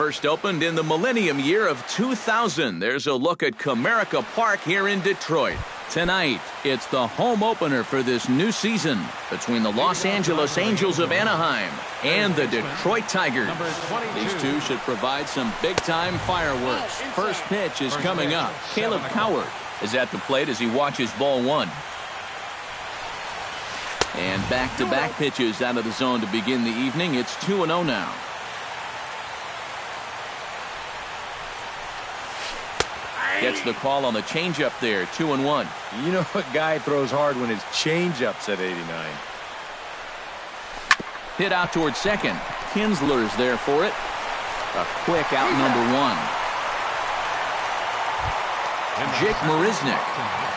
first opened in the millennium year of 2000. There's a look at Comerica Park here in Detroit. Tonight, it's the home opener for this new season between the Los Angeles Angels of Anaheim and the Detroit Tigers. These two should provide some big-time fireworks. First pitch is coming up. Caleb Coward is at the plate as he watches ball one. And back-to-back pitches out of the zone to begin the evening. It's 2-0 now. Gets the call on the changeup there, 2-1. You know what guy throws hard when his changeup's at 89. Hit out towards second. Kinsler's there for it. A quick out number one. Jake Marisnick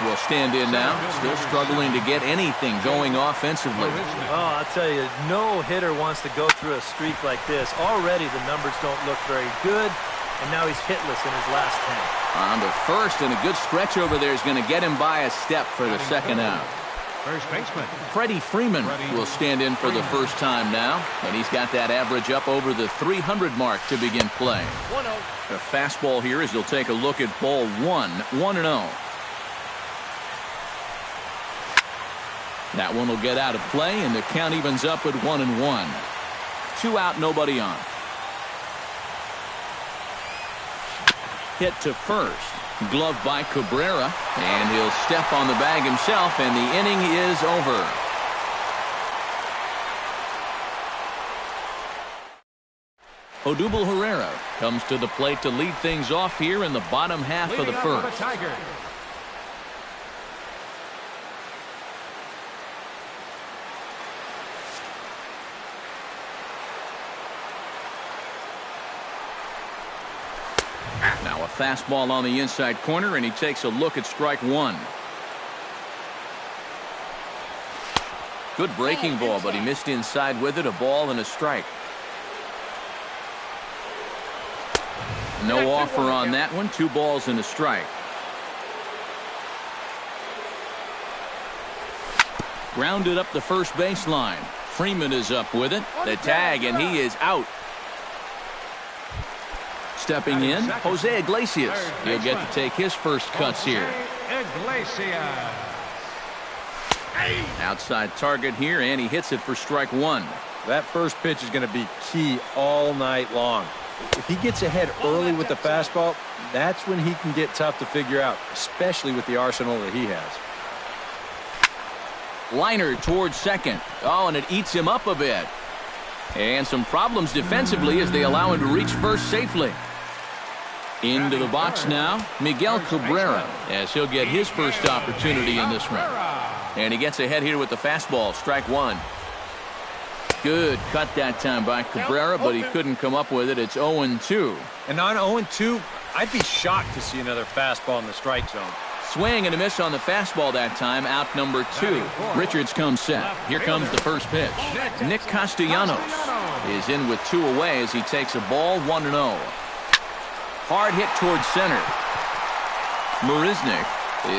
will stand in now, still struggling to get anything going offensively. Oh, I'll tell you, no hitter wants to go through a streak like this. Already the numbers don't look very good, and now he's hitless in his last 10. On to first, and a good stretch over there is going to get him by a step for the second out. First baseman Freddie Freeman will stand in for the first time now, and he's got that average up over the 300 mark to begin play. 1-0. A fastball here as he'll take a look at ball one, 1-0. That one will get out of play, and the count evens up at 1-1. 2 out, nobody on. Hit to first. Glove by Cabrera, and he'll step on the bag himself, and the inning is over. Odubel Herrera comes to the plate to lead things off here in the bottom half of the first. Now a fastball on the inside corner, and he takes a look at strike one. Good breaking ball, but he missed inside with it. A ball and a strike. No offer on that one. 2 balls and a strike. Grounded up the first baseline. Freeman is up with it. The tag, and he is out. Stepping in, Jose Iglesias. He'll get to take his first cuts here. Outside target here, and he hits it for strike one. That first pitch is going to be key all night long. If he gets ahead early with the fastball, that's when he can get tough to figure out, especially with the arsenal that he has. Liner towards second. Oh, and it eats him up a bit. And some problems defensively as they allow him to reach first safely. Into the box now, Miguel Cabrera, as he'll get his first opportunity in this one. And he gets ahead here with the fastball, strike one. Good cut that time by Cabrera, but he couldn't come up with it. It's 0-2. And on 0-2, I'd be shocked to see another fastball in the strike zone. Swing and a miss on the fastball that time, out number 2. Richards comes set. Here comes the first pitch. Nick Castellanos is in with 2 away as he takes a ball, 1-0. Hard hit towards center. Marisnick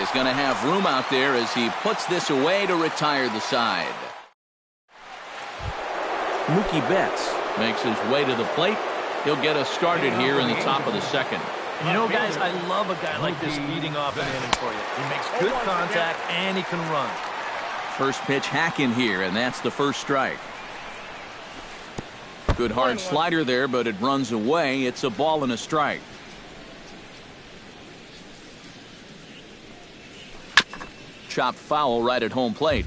is going to have room out there as he puts this away to retire the side. Mookie Betts makes his way to the plate. He'll get us started here in the top of the second. You know, guys, I love a guy like this leading off an inning for you. He makes good contact, and he can run. First pitch hack in here, and that's the first strike. Good hard slider there, but it runs away. It's a ball and a strike. Chopped foul right at home plate.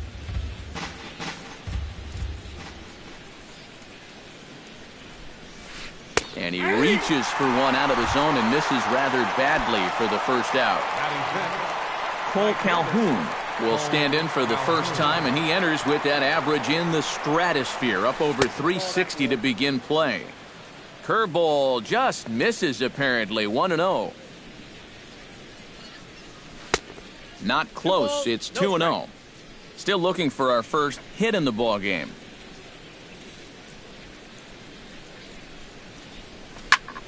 And he reaches for one out of the zone and misses rather badly for the first out. Cole Calhoun will stand in for the first time, and he enters with that average in the stratosphere, up over 360 to begin play. Curveball just misses apparently, 1-0. Not close. It's 2-0. Still looking for our first hit in the ball game.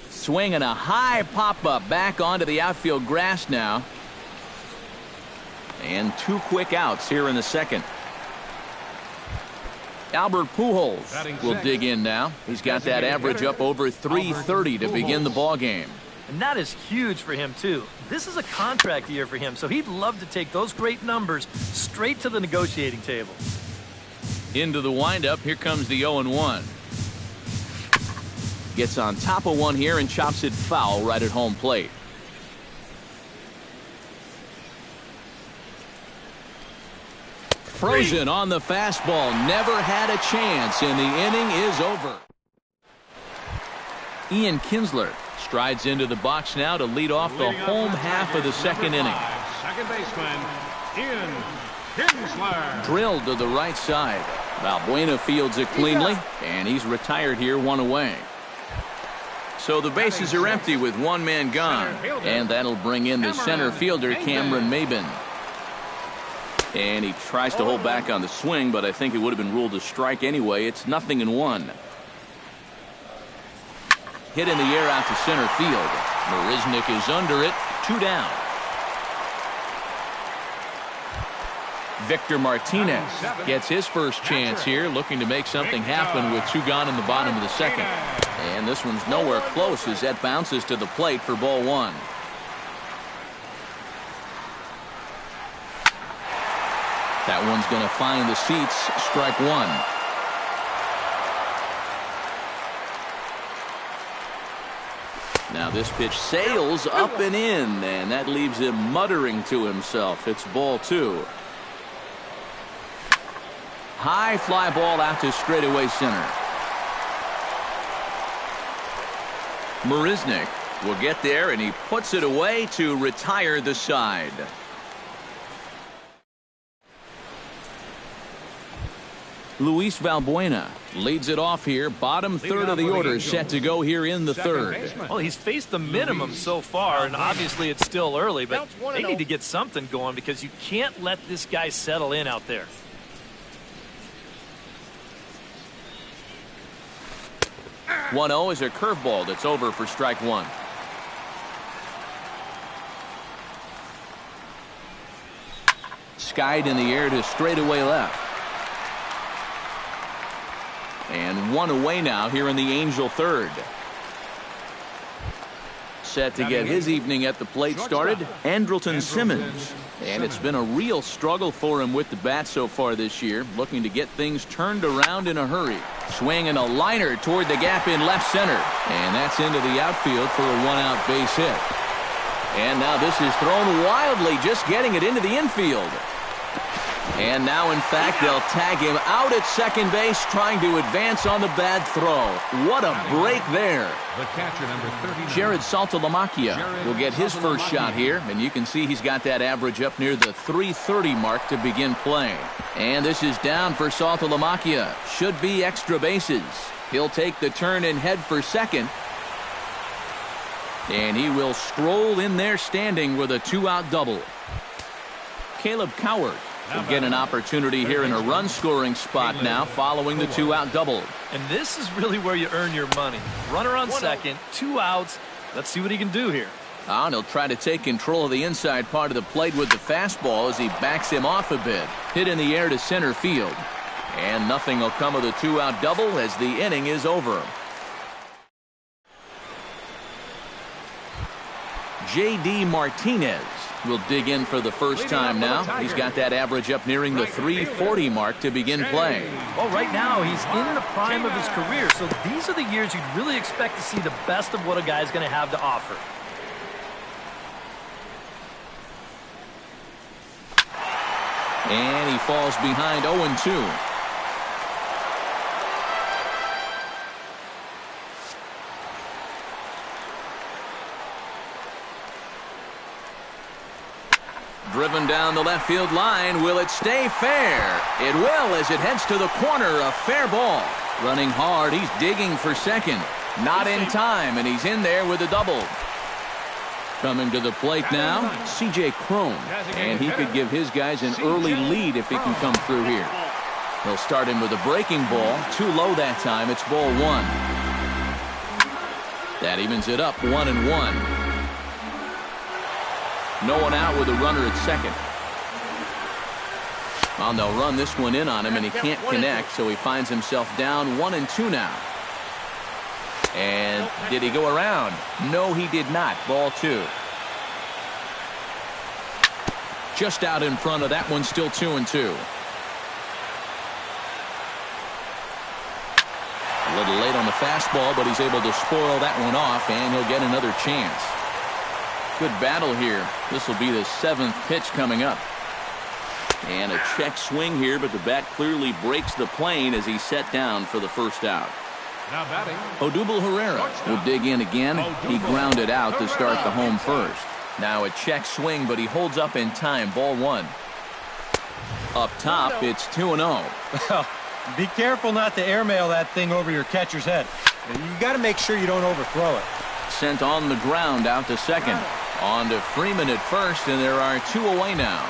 Swing and a high pop-up back onto the outfield grass now. And 2 quick outs here in the second. Albert Pujols will dig in now. He's got that average up over 330 to begin the ball game. And that is huge for him, too. This is a contract year for him, so he'd love to take those great numbers straight to the negotiating table. Into the windup, here comes the 0-1. Gets on top of one here and chops it foul right at home plate. Frozen on the fastball, never had a chance, and the inning is over. Ian Kinsler strides into the box now to lead off the home half of the second inning. Second baseman, Ian Kinsler. Drilled to the right side. Valbuena fields it cleanly, and he's retired here, one away. So the bases are empty with one man gone, and that'll bring in the center fielder, Cameron Maybin. And he tries to hold back on the swing, but I think it would have been ruled a strike anyway. It's 0-1. Hit in the air out to center field. Marisnick is under it. 2 down. Victor Martinez gets his first chance here, looking to make something happen with 2 gone in the bottom of the second. And this one's nowhere close as that bounces to the plate for ball 1. That one's going to find the seats. Strike 1. Now this pitch sails up and in, and that leaves him muttering to himself. It's ball 2. High fly ball out to straightaway center. Marisnick will get there, and he puts it away to retire the side. Luis Valbuena leads it off here. Bottom third of the order set to go here in the third. Well, he's faced the minimum so far, and obviously it's still early, but they need to get something going because you can't let this guy settle in out there. "1-0 is a curveball that's over for strike 1. Skied in the air to straightaway left. And 1 away now here in the Angel third. Set to get his evening at the plate started, Andrelton Simmons. And it's been a real struggle for him with the bat so far this year, looking to get things turned around in a hurry. Swinging a liner toward the gap in left center. And that's into the outfield for a 1-out base hit. And now this is thrown wildly, just getting it into the infield. And now, in fact, they'll tag him out at second base, trying to advance on the bad throw. What a break there. The catcher, number 39. Jared Saltalamacchia will get his first shot here, and you can see he's got that average up near the 330 mark to begin play. And this is down for Saltalamacchia. Should be extra bases. He'll take the turn and head for second. And he will stroll in there standing with a 2-out double. Caleb Coward will get an opportunity here in a run-scoring spot now following the 2-out double. And this is really where you earn your money. Runner on second, 2 outs. Let's see what he can do here. And he'll try to take control of the inside part of the plate with the fastball as he backs him off a bit. Hit in the air to center field. And nothing will come of the 2-out double as the inning is over. J.D. Martinez will dig in for the first time now. He's got that average up nearing the 340 mark to begin play. Well, right now he's in the prime of his career, so these are the years you'd really expect to see the best of what a guy's going to have to offer. And he falls behind 0-2. Driven down the left field line. Will it stay fair? It will as it heads to the corner. A fair ball. Running hard. He's digging for second. Not in time, and he's in there with a double. Coming to the plate now, C.J. Cron. And he could give his guys an early lead if he can come through here. He'll start him with a breaking ball. Too low that time. It's ball 1. That evens it up 1-1. No one out with a runner at second. Well, they'll run this one in on him, and he can't connect, so he finds himself down 1-2 now. And did he go around? No, he did not. Ball 2. Just out in front of that one, still 2-2. A little late on the fastball, but he's able to spoil that one off, and he'll get another chance. Good battle here. This will be the 7th pitch coming up. And a check swing here, but the bat clearly breaks the plane as he's set down for the first out. Now batting, Odubel Herrera will dig in again. He grounded out to start the home first. Now a check swing, but he holds up in time. Ball 1. Up top, it's 2-0. Be careful not to airmail that thing over your catcher's head. You got to make sure you don't overthrow it. Sent on the ground out to second. On to Freeman at first, and there are 2 away now.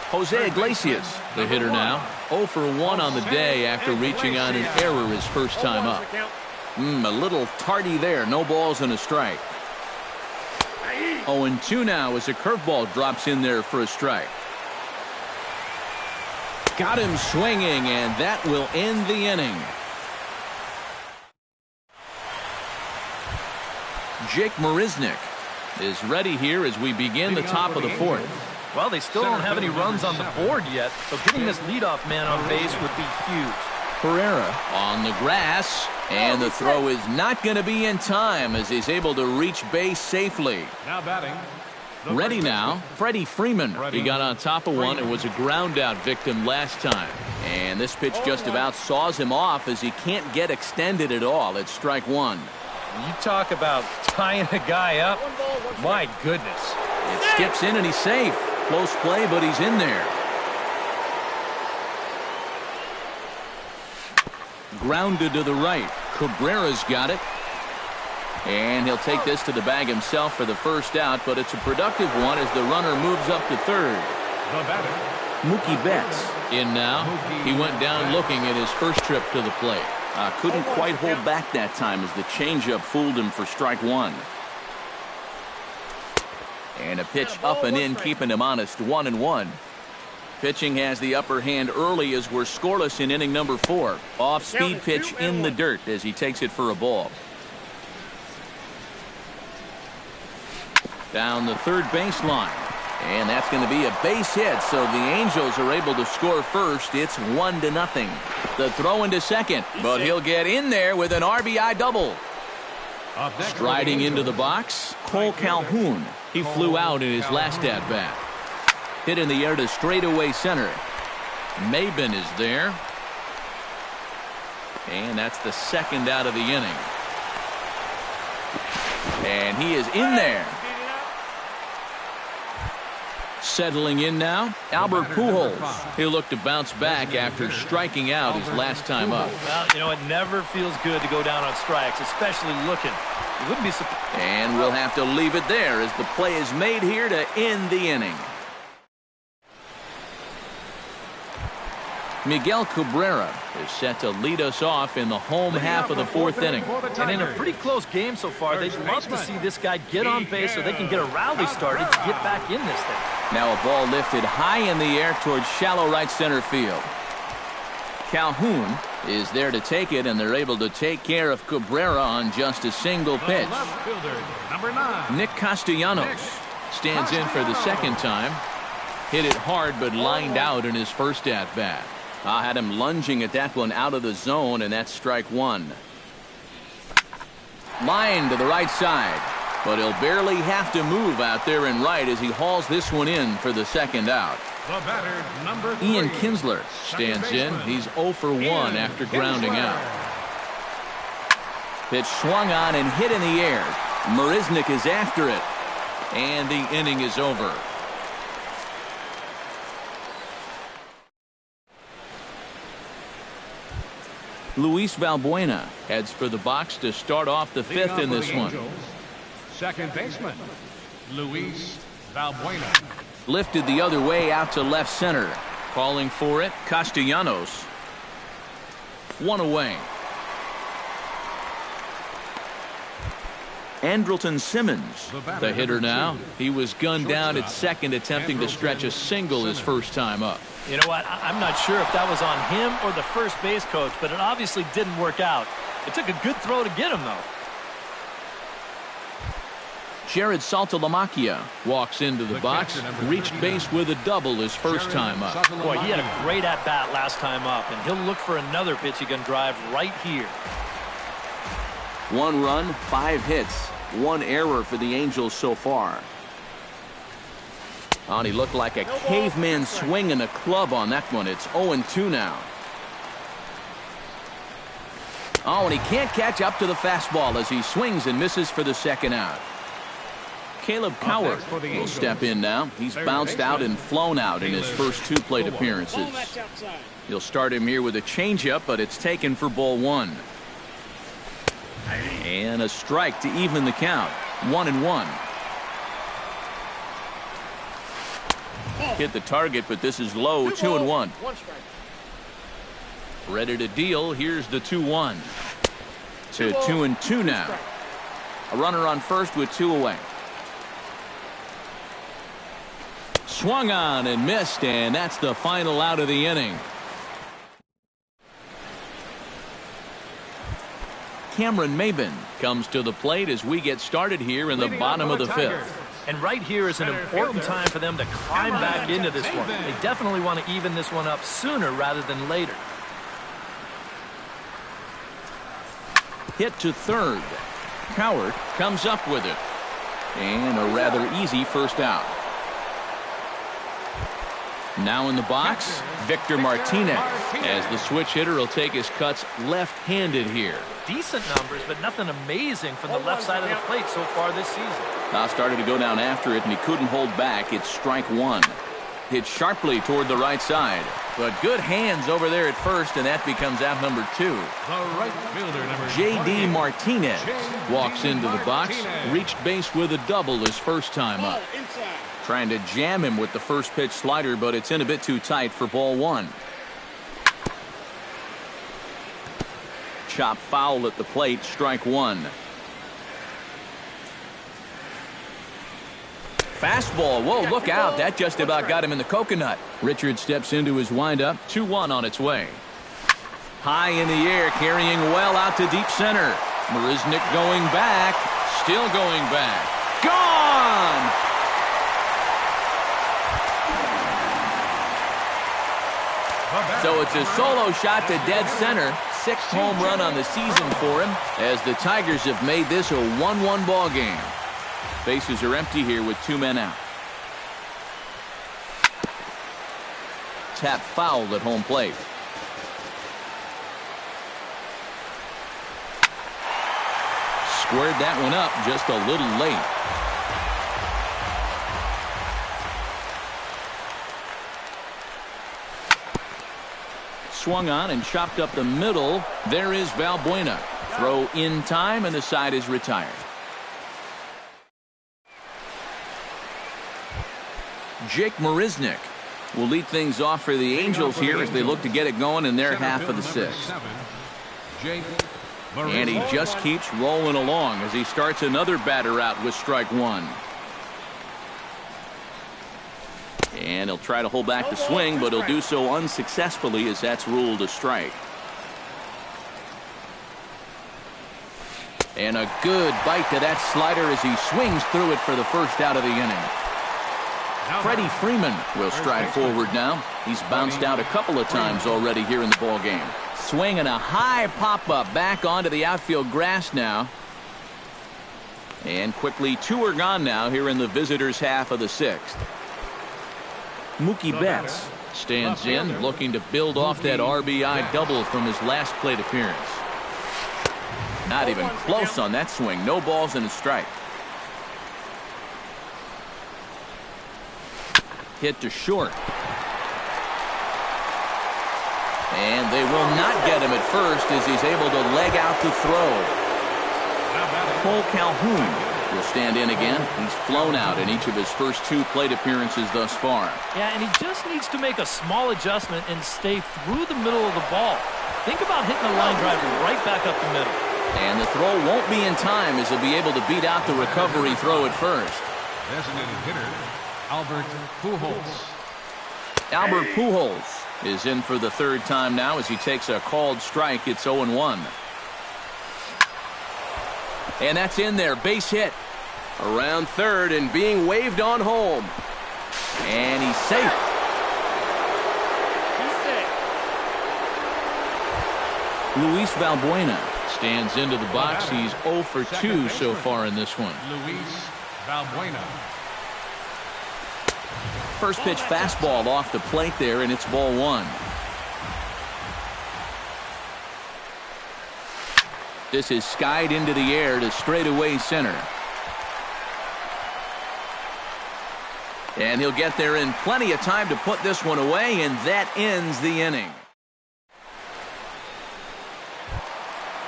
Jose Iglesias, the hitter now. 0 for 1 on the day after reaching on an error his first time up. A little tardy there. No balls and a strike. 0-2 now as a curveball drops in there for a strike. Got him swinging, and that will end the inning. Jake Marisnick is ready here as we begin the top of the 4th. Well, they still don't have any runs on the board yet, so getting this leadoff man on base would be huge. Herrera on the grass, and the throw is not going to be in time as he's able to reach base safely. now batting. Ready now, Freddie Freeman. He got on top of one and was a ground out victim last time. And this pitch just about saws him off as he can't get extended at all. It's strike 1. You talk about tying a guy up. My goodness. It skips in and he's safe. Close play, but he's in there. Grounded to the right. Cabrera's got it. And he'll take this to the bag himself for the first out, but it's a productive one as the runner moves up to third. The batter, Mookie Betts in now. He went down looking at his first trip to the plate. Couldn't quite hold back that time as the changeup fooled him for strike 1. And a pitch up and in, keeping him honest. 1-1. Pitching has the upper hand early as we're scoreless in inning number 4. Off-speed pitch in the dirt as he takes it for a ball. Down the third baseline. And that's going to be a base hit, so the Angels are able to score first. It's 1-0. The throw into second, but he'll get in there with an RBI double. Striding into the box, Cole Calhoun. He flew out in his last at-bat. Hit in the air to straightaway center. Maben is there. And that's the second out of the inning. And he is in there. Settling in now, Albert Pujols. He'll look to bounce back after striking out his last time up. Well, you know, it never feels good to go down on strikes, especially looking. You wouldn't be surprised. And we'll have to leave it there as the play is made here to end the inning. Miguel Cabrera is set to lead us off in the home half of the 4th inning. And in a pretty close game so far, they'd love to see this guy get on base so they can get a rally started to get back in this thing. Now a ball lifted high in the air towards shallow right center field. Calhoun is there to take it, and they're able to take care of Cabrera on just a single pitch. number 9. Nick Castellanos stands in for the second time. Hit it hard but lined out in his first at-bat. I had him lunging at that one out of the zone, and that's strike 1. Line to the right side, but he'll barely have to move out there in right as he hauls this one in for the second out. The batter, number 3. Ian Kinsler stands in. He's 0 for 1 after grounding out. Pitch swung on and hit in the air. Marisnick is after it, and the inning is over. Luis Valbuena heads for the box to start off the 5th in this one. Second baseman, Luis Valbuena. Lifted the other way out to left center. Calling for it, Castellanos. 1 away. Andrelton Simmons, the hitter now. He was gunned down at second, attempting to stretch a single his first time up. You know what? I'm not sure if that was on him or the first base coach, but it obviously didn't work out. It took a good throw to get him, though. Jared Saltalamacchia walks into the box, reached base with a double his first time up. Boy, he had a great at-bat last time up, and he'll look for another pitch he can drive right here. 1 run, 5 hits, 1 error for the Angels so far. Oh, and he looked like a caveman swinging a club on that one. It's 0-2 now. Oh, and he can't catch up to the fastball as he swings and misses for the second out. Caleb Coward will step in now. He's bounced out and flown out in his first 2 plate appearances. He'll start him here with a changeup, but it's taken for ball 1. And a strike to even the count. 1-1. Hit the target, but this is low. 2-1. Ready to deal. Here's the 2-1. To 2-2 now. A runner on first with 2 away. Swung on and missed, and that's the final out of the inning. Cameron Maben comes to the plate as we get started here in the bottom of the 5th. And right here is an important time for them to climb back into this one. They definitely want to even this one up sooner rather than later. Hit to third. Coward comes up with it. And a rather easy first out. Now in the box, Victor Martinez, as the switch hitter will take his cuts left-handed here. Decent numbers, but nothing amazing from the left side of the plate so far this season. Now started to go down after it, and he couldn't hold back. It's strike 1. Hit sharply toward the right side, but good hands over there at first, and that becomes out number 2. The right fielder, number J.D. Martinez walks into the box, reached base with a double his first time up. Trying to jam him with the first pitch slider, but it's in a bit too tight for ball 1. Chop foul at the plate, strike 1. Fastball, whoa, look out. That just about got him in the coconut. Richard steps into his windup, 2-1 on its way. High in the air, carrying well out to deep center. Marisnick going back, still going back. Gone! So it's a solo shot to dead center. 6th home run on the season for him as the Tigers have made this a 1-1 ball game. Bases are empty here with 2 men out. Tap foul at home plate. Squared that one up just a little late. Swung on and chopped up the middle. There is Valbuena. Throw in time, and the side is retired. Jake Marisnick will lead things off for the Angels here as they look to get it going in their half of the 6th. And he just keeps rolling along as he starts another batter out with strike 1. And he'll try to hold back the swing, but he'll do so unsuccessfully as that's ruled a strike. And a good bite to that slider as he swings through it for the first out of the inning. Freddie Freeman will stride forward now. He's bounced out a couple of times already here in the ball game. Swinging a high pop-up back onto the outfield grass now. And quickly 2 are gone now here in the visitors' half of the 6th. Mookie Betts stands in, looking to build off that RBI double from his last plate appearance. Not even close on that swing. No balls and a strike. Hit to short. And they will not get him at first as he's able to leg out to throw. Cole Calhoun will stand in again. He's flown out in each of his first 2 plate appearances thus far. Yeah, and he just needs to make a small adjustment and stay through the middle of the ball. Think about hitting a line drive right back up the middle. And the throw won't be in time as he'll be able to beat out the recovery throw at first. Designated hitter, Albert Pujols. Albert Pujols is in for the third time now as he takes a called strike. It's 0-1. And that's in there. Base hit. Around third and being waved on home. And he's safe. Luis Valbuena stands into the box. He's 0 for 2 so far in this one. Luis Valbuena. First pitch fastball off the plate there, and it's ball 1. This is skied into the air to straightaway center. And he'll get there in plenty of time to put this one away, and that ends the inning.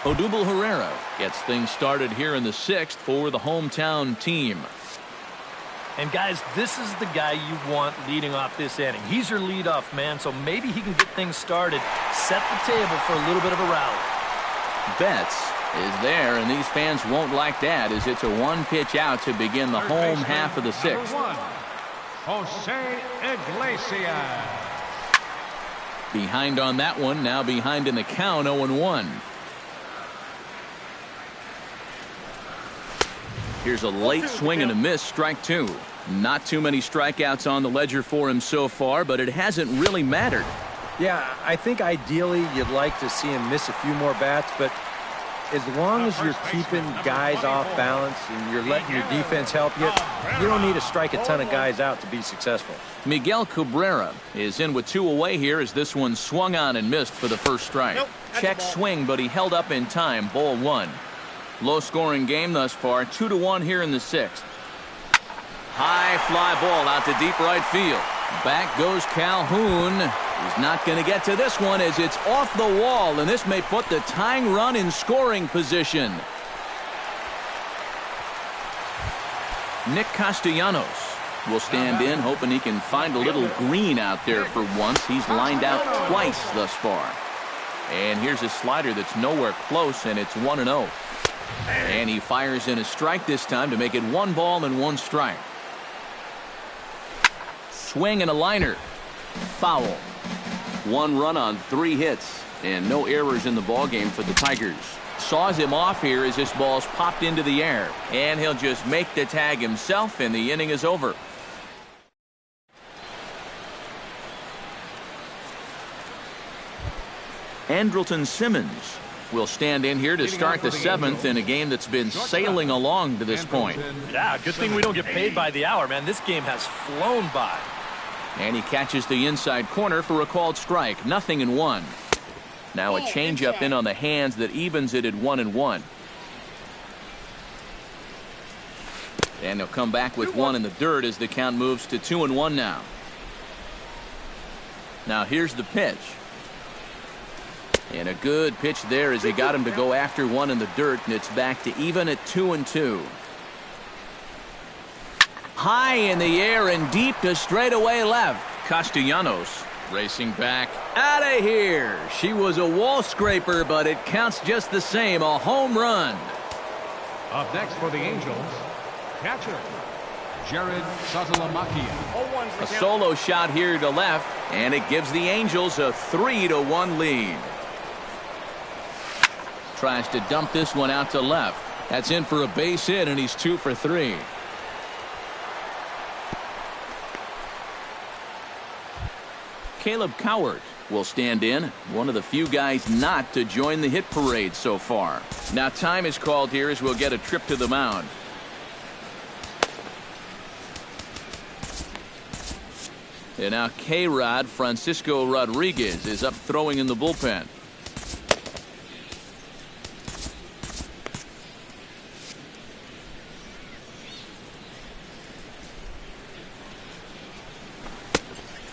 Odubel Herrera gets things started here in the 6th for the hometown team. And guys, this is the guy you want leading off this inning. He's your leadoff man, so maybe he can get things started, set the table for a little bit of a rally. Betts is there, and these fans won't like that as it's a 1-pitch out to begin the home half of the 6th. Jose Iglesias. Behind on that one, now behind in the count, 0-1. Here's a late swing and a miss, strike 2. Not too many strikeouts on the ledger for him so far, but it hasn't really mattered. Yeah, I think ideally you'd like to see him miss a few more bats, but as long as you're keeping guys off balance and you're letting your defense help you, you don't need to strike a ton of guys out to be successful. Miguel Cabrera is in with 2 away here as this one swung on and missed for the first strike. Check swing, but he held up in time, ball 1. Low-scoring game thus far, 2-1 here in the 6th. High fly ball out to deep right field. Back goes Calhoun. He's not going to get to this one as it's off the wall, and this may put the tying run in scoring position. Nick Castellanos will stand in, hoping he can find a little green out there for once. He's lined out twice thus far. And here's a slider that's nowhere close, and it's 1-0. And he fires in a strike this time to make it 1 ball and 1 strike. Swing and a liner. Foul. 1 run on 3 hits and no errors in the ballgame for the Tigers. Saws him off here as this ball's popped into the air. And he'll just make the tag himself, and the inning is over. Andrelton Simmons will stand in here to start the 7th in a game that's been sailing along to this point. Yeah, good thing we don't get paid by the hour, man. This game has flown by. And he catches the inside corner for a called strike. 0-1. Now a changeup in on the hands that evens it at 1-1. And he'll come back with 1 in the dirt as the count moves to 2-1 now. Now here's the pitch. And a good pitch there as he got him to go after 1 in the dirt, and it's back to even at 2-2. High in the air and deep to straightaway left. Castellanos racing back. Out of here. She was a wall scraper, but it counts just the same. A home run. Up next for the Angels, catcher Jared Sazalamakia. A solo shot here to left, and it gives the Angels a 3-1 lead. Tries to dump this one out to left. That's in for a base hit, and he's 2 for 3. Caleb Cowart will stand in, one of the few guys not to join the hit parade so far. Now time is called here as we'll get a trip to the mound. And now K-Rod Francisco Rodriguez is up throwing in the bullpen.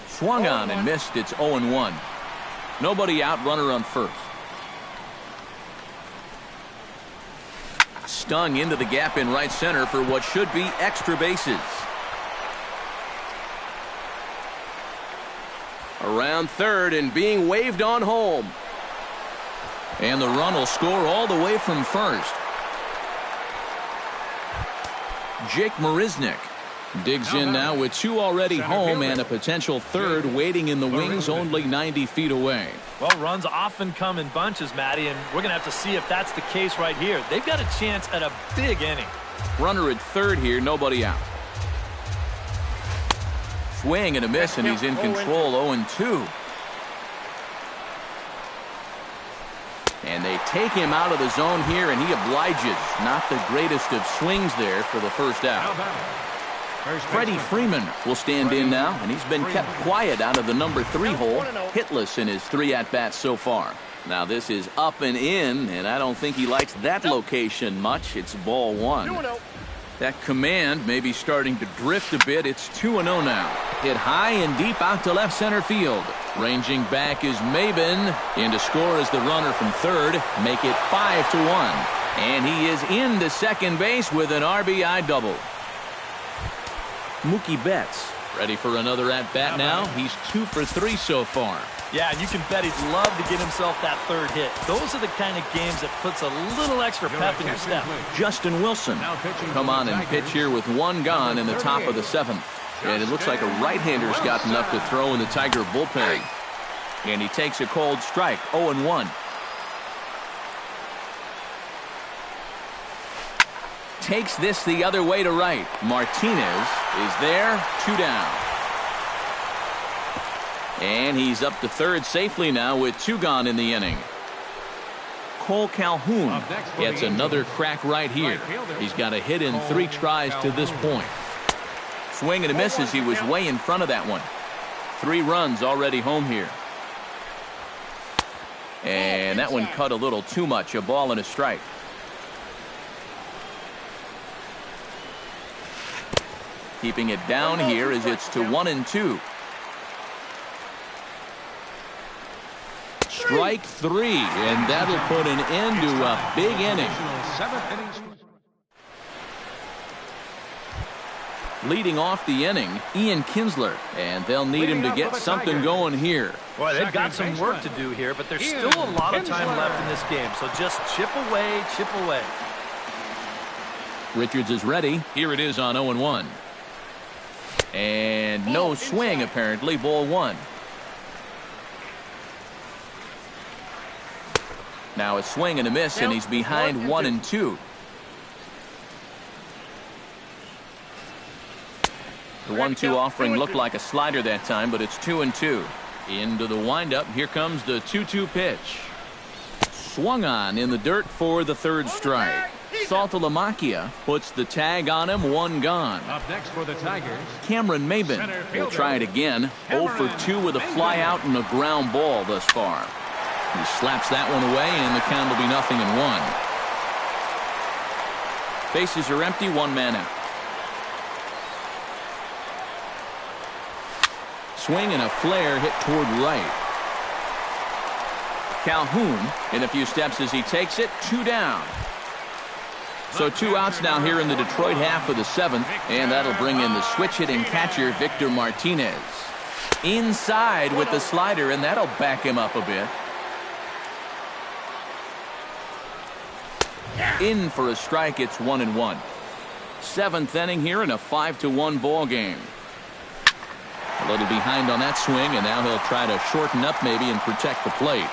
Swung on and missed. It's 0-1. Nobody out, runner on first. Stung into the gap in right center for what should be extra bases. Around third and being waved on home. And the run will score all the way from first. Jake Marisnick digs in now with 2 already home and a potential third waiting in the wings only 90 feet away. Well, runs often come in bunches, Matty, and we're going to have to see if that's the case right here. They've got a chance at a big inning. Runner at third here, nobody out. Swing and a miss, and he's in control, 0-2. And they take him out of the zone here, and he obliges. Not the greatest of swings there for the first out. Freddie Freeman will stand in now, and he's been kept quiet out of the number 3 hole, hitless in his 3 at-bats so far. Now this is up and in, and I don't think he likes that location much. It's ball 1. That command may be starting to drift a bit. It's 2-0 now. Hit high and deep out to left center field. Ranging back is Maben. In to score is the runner from third. Make it 5-1. And he is into second base with an RBI double. Mookie Betts ready for another at-bat now. He's 2 for 3 so far. Yeah, and you can bet he'd love to get himself that third hit. Those are the kind of games that puts a little extra pep in your step. Justin Wilson come on and pitch here with 1 gone in the top of the 7th. And it looks like a right-hander's gotten up to throw in the Tiger bullpen. And he takes a cold strike, 0-1. Takes this the other way to right. Martinez is there, 2 down. And he's up to third safely now with 2 gone in the inning. Cole Calhoun gets another crack right here. He's got a hit in 3 tries to this point. Swing and a miss as he was way in front of that one. 3 runs already home here. And that one cut a little too much. A ball and a strike. Keeping it down here as it's to 1-2. Strike 3, and that'll put an end to a big inning. Leading off the inning, Ian Kinsler, and they'll need him to get something going here. Boy, they've got some work to do here, but there's still a lot of time left in this game, so just chip away, chip away. Richards is ready. Here it is on 0-1. And no swing, apparently, ball 1. Now a swing and a miss, and he's behind 1-2. The 1-2 offering looked like a slider that time, but it's 2-2. Into the windup. Here comes the 2-2 pitch. Swung on in the dirt for the third strike. Saltalamacchia puts the tag on him, 1 gone. Up next for the Tigers, Cameron Maben will try it again. 0 for 2 with a fly out and a ground ball thus far. He slaps that one away, and the count will be 0-1. Bases are empty, 1 man out. Swing and a flare hit toward right. Calhoun in a few steps as he takes it, 2 down. So 2 outs now here in the Detroit half of the 7th, and that'll bring in the switch-hitting catcher, Victor Martinez. Inside with the slider, and that'll back him up a bit. In for a strike, it's 1-1. 7th inning here in a 5-1 ball game. A little behind on that swing, and now he'll try to shorten up maybe and protect the plate.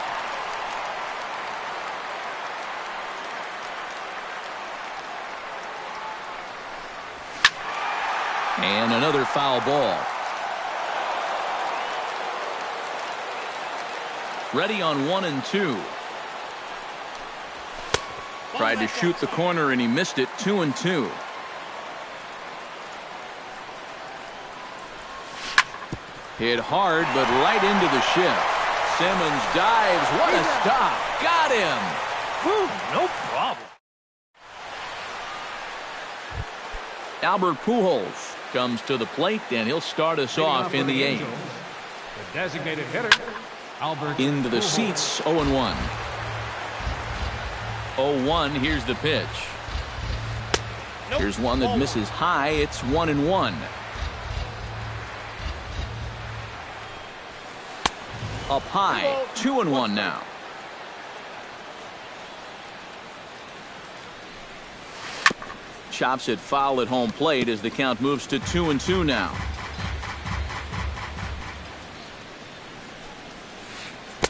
And another foul ball. Ready on 1-2. Tried to shoot the corner and he missed it. 2-2. Hit hard, but right into the shift. Simmons dives. What a stop. Got him. Whew, no problem. Albert Pujols comes to the plate, and he'll start us off in the 8th. The designated hitter, Albert Into the seats, 0-1. 0-1, here's the pitch. Here's one that misses high. It's 1-1. Up high, 2-1 now. chops it foul at home plate as the count moves to 2-2 now.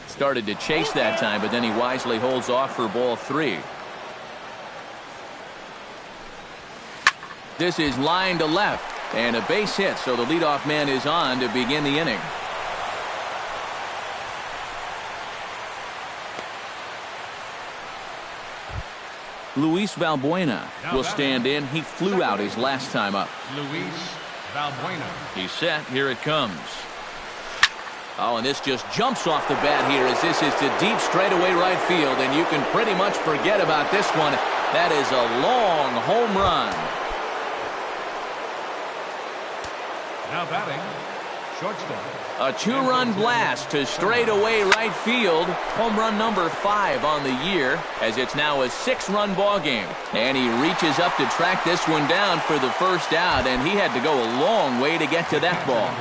Started to chase that time, but then he wisely holds off for ball 3. This is line to left, and a base hit, so the leadoff man is on to begin the inning. Luis Valbuena will stand in. He flew out his last time up. Luis Valbuena. He's set. Here it comes. Oh, and this just jumps off the bat here as this is to deep straightaway right field, and you can pretty much forget about this one. That is a long home run. Now batting, shortstop. A 2-run blast to straightaway right field. Home run number 5 on the year, as it's now a 6-run ball game. And he reaches up to track this one down for the first out, and he had to go a long way to get to that ball.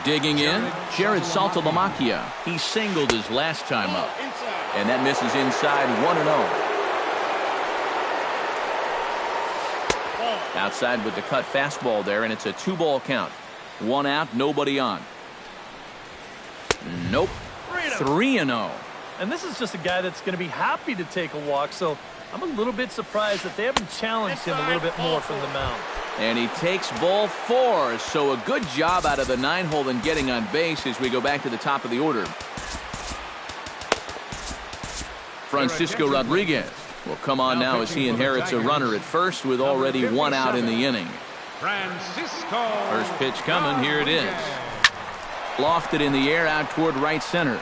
Digging in, Jared Saltalamacchia. He singled his last time up, and that misses inside 1-0. Outside with the cut fastball there, and it's a 2-ball count. 1 out, nobody on. Nope. 3-0. And this is just a guy that's going to be happy to take a walk, so I'm a little bit surprised that they haven't challenged him a little bit more from the mound. And he takes ball 4, so a good job out of the 9-hole in getting on base as we go back to the top of the order. Francisco Rodriguez will come on now as he inherits a runner at first with already 1 out in the inning. Francisco. First pitch coming. Here it is. Lofted in the air out toward right center.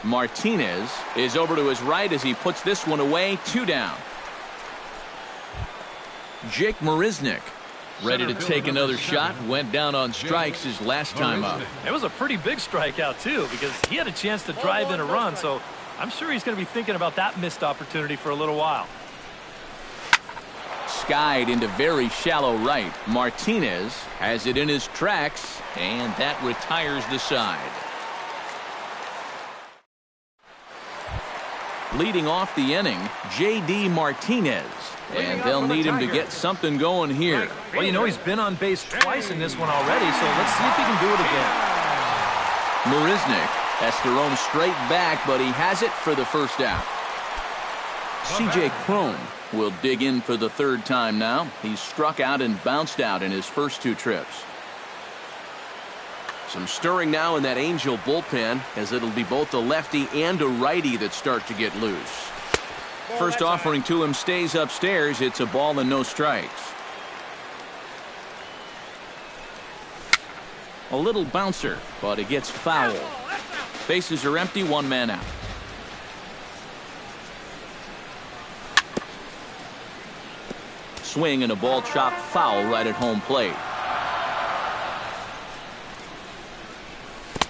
Martinez is over to his right as he puts this one away. 2 down. Jake Marisnick ready to take another shot. Went down on strikes his last time up. It was a pretty big strikeout too, because he had a chance to drive in a run, so I'm sure he's going to be thinking about that missed opportunity for a little while. Skied into very shallow right. Martinez has it in his tracks, and that retires the side. Leading off the inning, J.D. Martinez. And they'll need him to get something going here. Well, you know, he's been on base twice in this one already, so let's see if he can do it again. Marisnick has to roam straight back, but he has it for the first out. C.J. Cron will dig in for the 3rd time now. He's struck out and bounced out in his first 2 trips. Some stirring now in that Angel bullpen, as it'll be both a lefty and a righty that start to get loose. First offering to him stays upstairs. It's a ball and no strikes. A little bouncer, but it gets foul. Bases are empty, 1 man out. Swing and a ball chopped foul right at home plate.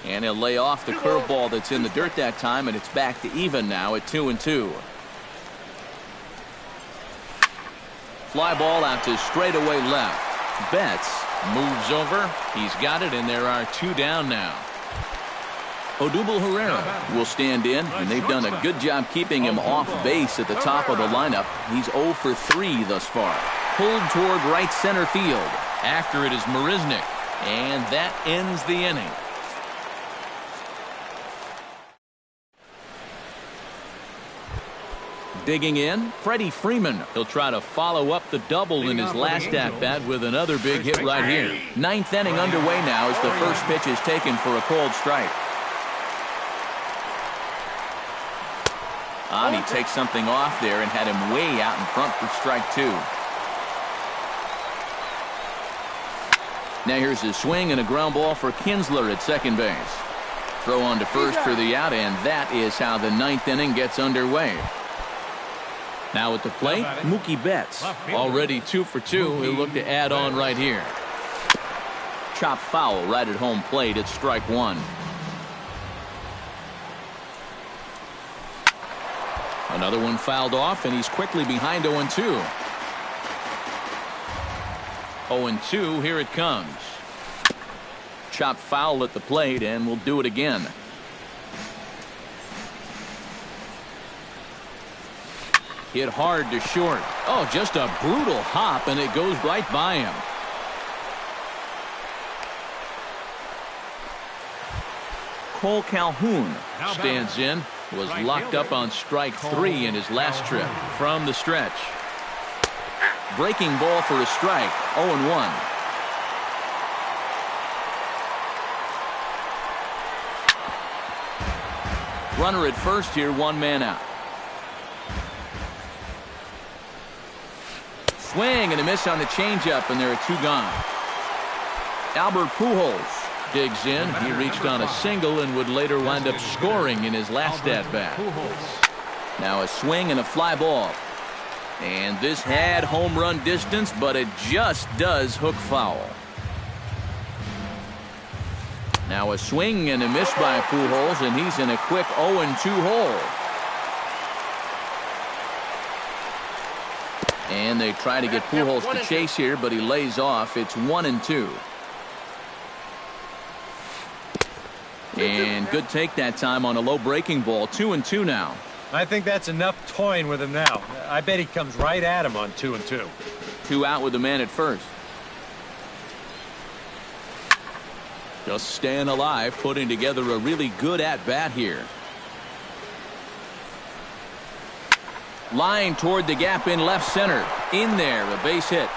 And he'll lay off the curveball that's in the dirt that time, and it's back to even now at 2-2. Fly ball out to straightaway left. Betts moves over. He's got it, and there are 2 down now. Odubel Herrera will stand in, and they've done a good job keeping him off base at the top of the lineup. He's 0 for 3 thus far. Pulled toward right center field. After it is Marisnick, and that ends the inning. Digging in, Freddie Freeman. He'll try to follow up the double in his last at-bat with another big hit right here. 9th inning underway now as the first pitch is taken for a cold strike. And he takes something off there and had him way out in front for strike 2. Now here's a swing and a ground ball for Kinsler at second base. Throw on to first for the out, and that is how the 9th inning gets underway. Now at the plate, Mookie Betts. Already 2 for 2. He'll look to add on right here. Chop foul right at home plate. It's strike 1. Another one fouled off, and he's quickly behind 0-2. 0-2, here it comes. Chop foul at the plate, and we'll do it again. Hit hard to short. Oh, just a brutal hop, and it goes right by him. Cole Calhoun stands in. Was locked up on strike 3 in his last trip. From the stretch. Breaking ball for a strike. 0-1. Runner at first here, 1 man out. Swing and a miss on the changeup, and there are 2 gone. Albert Pujols digs in. He reached on a single and would later wind up scoring in his last at-bat. Now a swing and a fly ball. And this had home run distance, but it just does hook foul. Now a swing and a miss by Pujols, and he's in a quick 0-2 hole. And they try to get Pujols to chase here, but he lays off. It's 1-2. And good take that time on a low breaking ball. 2-2 now. I think that's enough toying with him now. I bet he comes right at him on 2-2. 2 out with the man at first. Just staying alive, putting together a really good at-bat here. Line toward the gap in left center. In there, a base hit.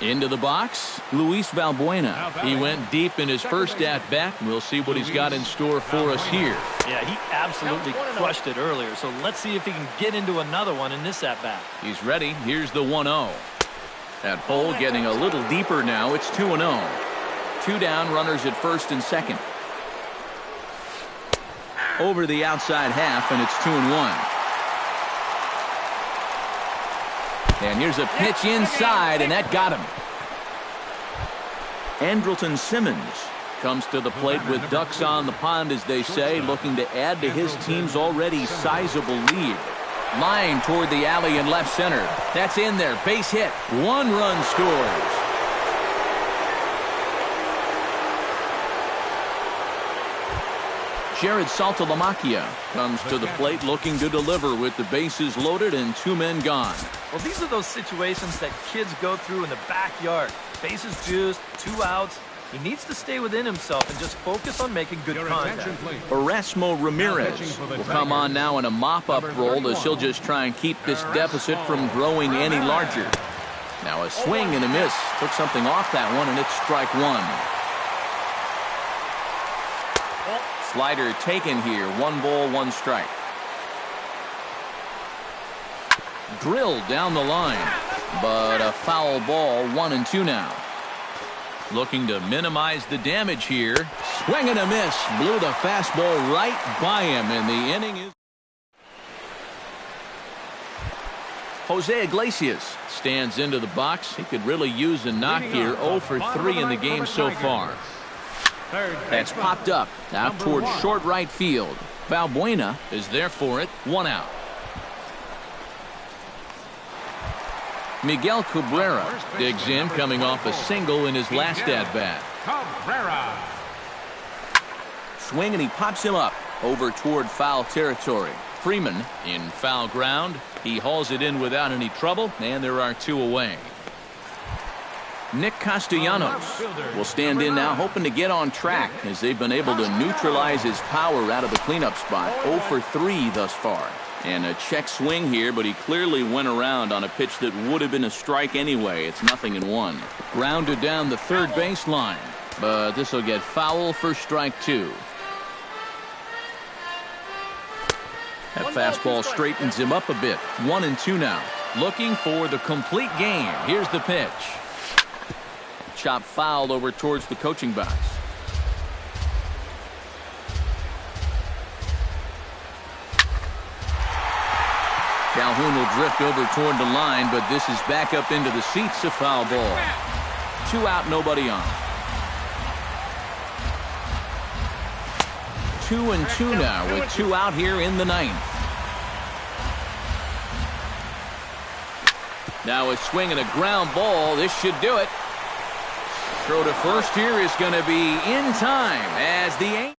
Into the box, Luis Valbuena. He went deep in his first at-bat. We'll see what he's got in store for us here. Yeah, he absolutely crushed it earlier, so let's see if he can get into another one in this at-bat. He's ready. Here's the 1-0. That hole getting a little deeper now. It's 2-0. 2 down, runners at first and second. Over the outside half, and it's 2-1. And here's a pitch inside, and that got him. Andrelton Simmons comes to the plate with ducks on the pond, as they say, looking to add to his team's already sizable lead. Line toward the alley in left center. That's in there. Base hit. 1 run scores. Jared Saltalamacchia comes to the plate looking to deliver with the bases loaded and 2 men gone. Well, these are those situations that kids go through in the backyard. Bases juiced, 2 outs. He needs to stay within himself and just focus on making good contact. Erasmo Ramirez will come on now in a mop-up role as he'll just try and keep this deficit from growing any larger. Now a swing and a miss. Took something off that one, and it's strike 1. Slider taken here. 1 ball, 1 strike. Drilled down the line, but a foul ball. 1-2 now. Looking to minimize the damage here. Swing and a miss. Blew the fastball right by him, and the inning is. Jose Iglesias stands into the box. He could really use a knock here. 0 for 3 in the game so far. That's popped up out toward short right field. Valbuena is there for it. 1 out. Miguel Cabrera digs in, coming off a single in his last at-bat. Cabrera. Swing, and he pops him up over toward foul territory. Freeman in foul ground. He hauls it in without any trouble, and there are 2 away. Nick Castellanos will stand in now, hoping to get on track as they've been able to neutralize his power out of the cleanup spot. 0 for 3 thus far. And a check swing here, but he clearly went around on a pitch that would have been a strike anyway. It's 0-1. Grounded down the third baseline, but this will get foul for strike 2. That fastball straightens him up a bit. 1-2 now. Looking for the complete game. Here's the pitch. Chop fouled over towards the coaching box. Calhoun will drift over toward the line, but this is back up into the seats. A foul ball. 2 out, nobody on. 2-2 now with 2 out here in the 9th. Now a swing and a ground ball. This should do it. Throw to first here is going to be in time as the